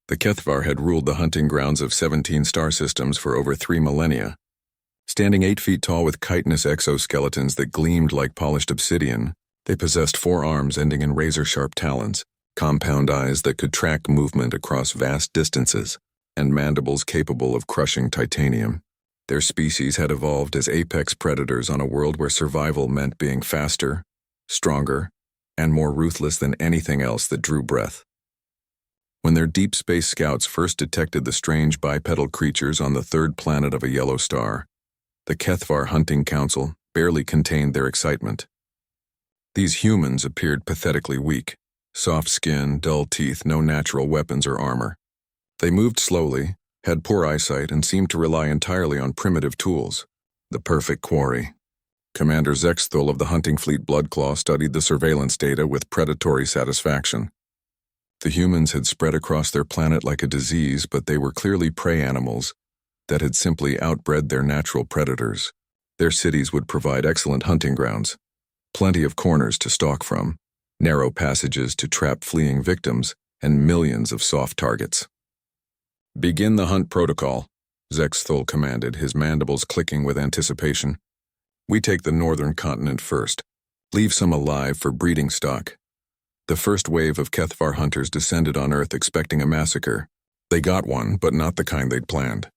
The Kethvar had ruled the hunting grounds of 17 star systems for over 3 millennia. Standing 8 feet tall with chitinous exoskeletons that gleamed like polished obsidian, they possessed 4 arms ending in razor-sharp talons, compound eyes that could track movement across vast distances, and mandibles capable of crushing titanium. Their species had evolved as apex predators on a world where survival meant being faster, stronger, and more ruthless than anything else that drew breath. When their deep space scouts first detected the strange bipedal creatures on the 3rd planet of a yellow star, the Kethvar Hunting Council barely contained their excitement. These humans appeared pathetically weak, soft skin, dull teeth, no natural weapons or armor. They moved slowly, had poor eyesight, and seemed to rely entirely on primitive tools. The perfect quarry. Commander Zexthul of the Hunting Fleet Bloodclaw studied the surveillance data with predatory satisfaction. The humans had spread across their planet like a disease, but they were clearly prey animals that had simply outbred their natural predators. Their cities would provide excellent hunting grounds, plenty of corners to stalk from, narrow passages to trap fleeing victims, and millions of soft targets. "Begin the hunt protocol," Zexthul commanded, his mandibles clicking with anticipation. "We take the northern continent first. Leave some alive for breeding stock." The first wave of Kethvar hunters descended on Earth expecting a massacre. They got one, but not the kind they'd planned.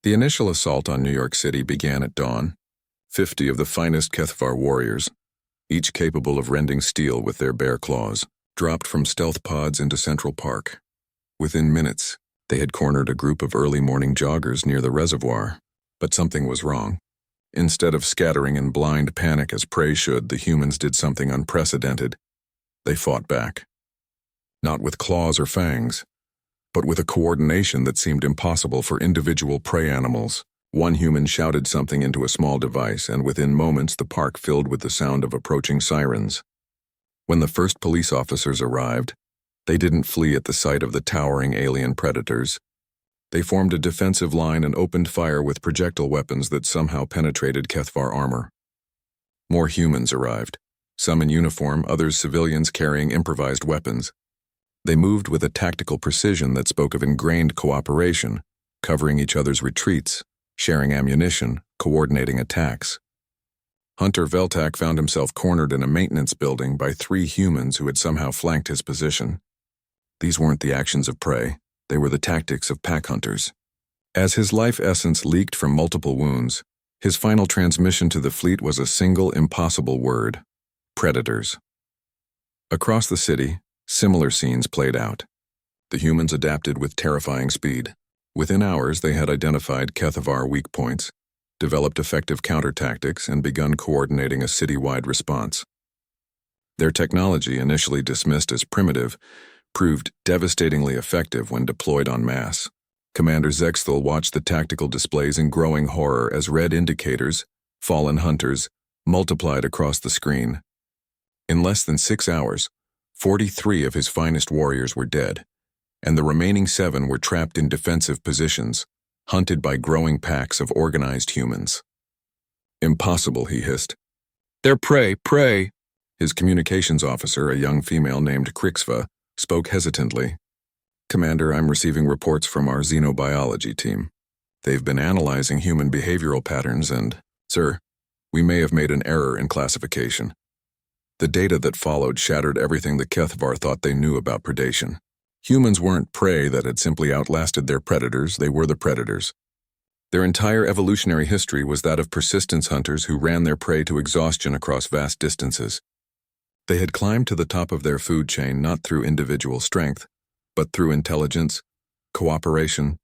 The initial assault on New York City began at dawn. 50 of the finest Kethvar warriors, each capable of rending steel with their bare claws, dropped from stealth pods into Central Park. Within minutes, they had cornered a group of early morning joggers near the reservoir, but something was wrong. Instead of scattering in blind panic as prey should, the humans did something unprecedented. They fought back. Not with claws or fangs, but with a coordination that seemed impossible for individual prey animals. One human shouted something into a small device, and within moments the park filled with the sound of approaching sirens. When the first police officers arrived, they didn't flee at the sight of the towering alien predators. They formed a defensive line and opened fire with projectile weapons that somehow penetrated Kethvar armor. More humans arrived, some in uniform, others civilians carrying improvised weapons. They moved with a tactical precision that spoke of ingrained cooperation, covering each other's retreats, sharing ammunition, coordinating attacks. Hunter Veltak found himself cornered in a maintenance building by 3 humans who had somehow flanked his position. These weren't the actions of prey, they were the tactics of pack hunters. As his life essence leaked from multiple wounds, his final transmission to the fleet was a single impossible word: predators. Across the city, similar scenes played out. The humans adapted with terrifying speed. Within hours, they had identified Kethvar weak points, developed effective counter-tactics, and begun coordinating a citywide response. Their technology, initially dismissed as primitive, proved devastatingly effective when deployed en masse. Commander Zexthul watched the tactical displays in growing horror as red indicators, fallen hunters, multiplied across the screen. In less than 6 hours, 43 of his finest warriors were dead, and the remaining 7 were trapped in defensive positions, hunted by growing packs of organized humans. "Impossible," he hissed. "They're prey." His communications officer, a young female named Krixva, spoke hesitantly. "Commander, I'm receiving reports from our xenobiology team. They've been analyzing human behavioral patterns and, sir, we may have made an error in classification." The data that followed shattered everything the Kethvar thought they knew about predation. Humans weren't prey that had simply outlasted their predators, they were the predators. Their entire evolutionary history was that of persistence hunters who ran their prey to exhaustion across vast distances. They had climbed to the top of their food chain not through individual strength, but through intelligence, cooperation,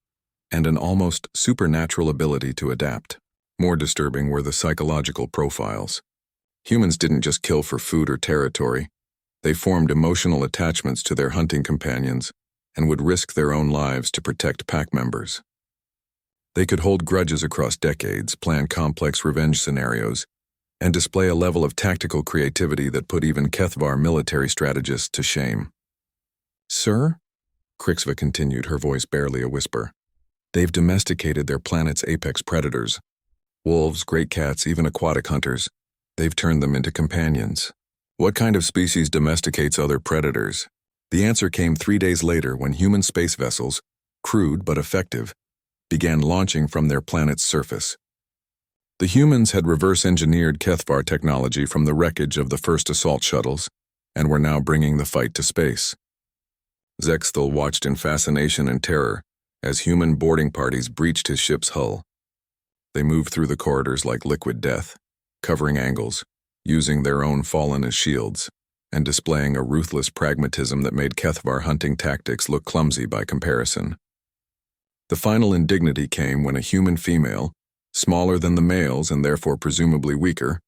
and an almost supernatural ability to adapt. More disturbing were the psychological profiles. Humans didn't just kill for food or territory. They formed emotional attachments to their hunting companions and would risk their own lives to protect pack members. They could hold grudges across decades, plan complex revenge scenarios, and display a level of tactical creativity that put even Kethvar military strategists to shame. "Sir?" Krixva continued, her voice barely a whisper. "They've domesticated their planet's apex predators. Wolves, great cats, even aquatic hunters. They've turned them into companions." "What kind of species domesticates other predators?" The answer came 3 days later when human space vessels, crude but effective, began launching from their planet's surface. The humans had reverse-engineered Kethvar technology from the wreckage of the first assault shuttles and were now bringing the fight to space. Zexthal watched in fascination and terror as human boarding parties breached his ship's hull. They moved through the corridors like liquid death, covering angles, using their own fallen as shields, and displaying a ruthless pragmatism that made Kethvar hunting tactics look clumsy by comparison. The final indignity came when a human female, smaller than the males and therefore presumably weaker,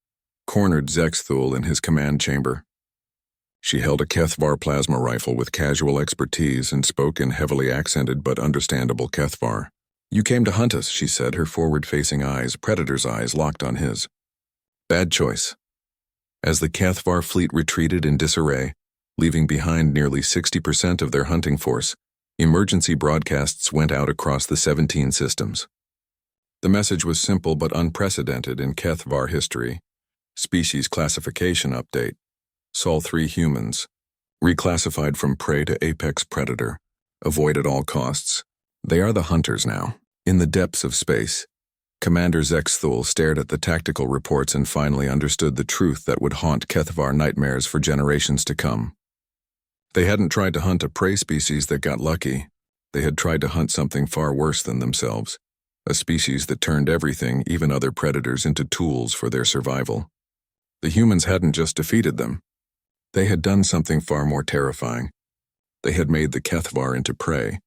cornered Zexthal in his command chamber. She held a Kethvar plasma rifle with casual expertise and spoke in heavily accented but understandable Kethvar. "You came to hunt us," she said, her forward-facing eyes, Predator's eyes, locked on his. "Bad choice." As the Kethvar fleet retreated in disarray, leaving behind nearly 60% of their hunting force, emergency broadcasts went out across the 17 systems. The message was simple but unprecedented in Kethvar history. Species classification update. Sol 3 humans. Reclassified from prey to apex predator. Avoid at all costs. They are the hunters now. In the depths of space, Commander Zexthal stared at the tactical reports and finally understood the truth that would haunt Kethvar nightmares for generations to come. They hadn't tried to hunt a prey species that got lucky. They had tried to hunt something far worse than themselves, a species that turned everything, even other predators, into tools for their survival. The humans hadn't just defeated them. They had done something far more terrifying. They had made the Kethvar into prey,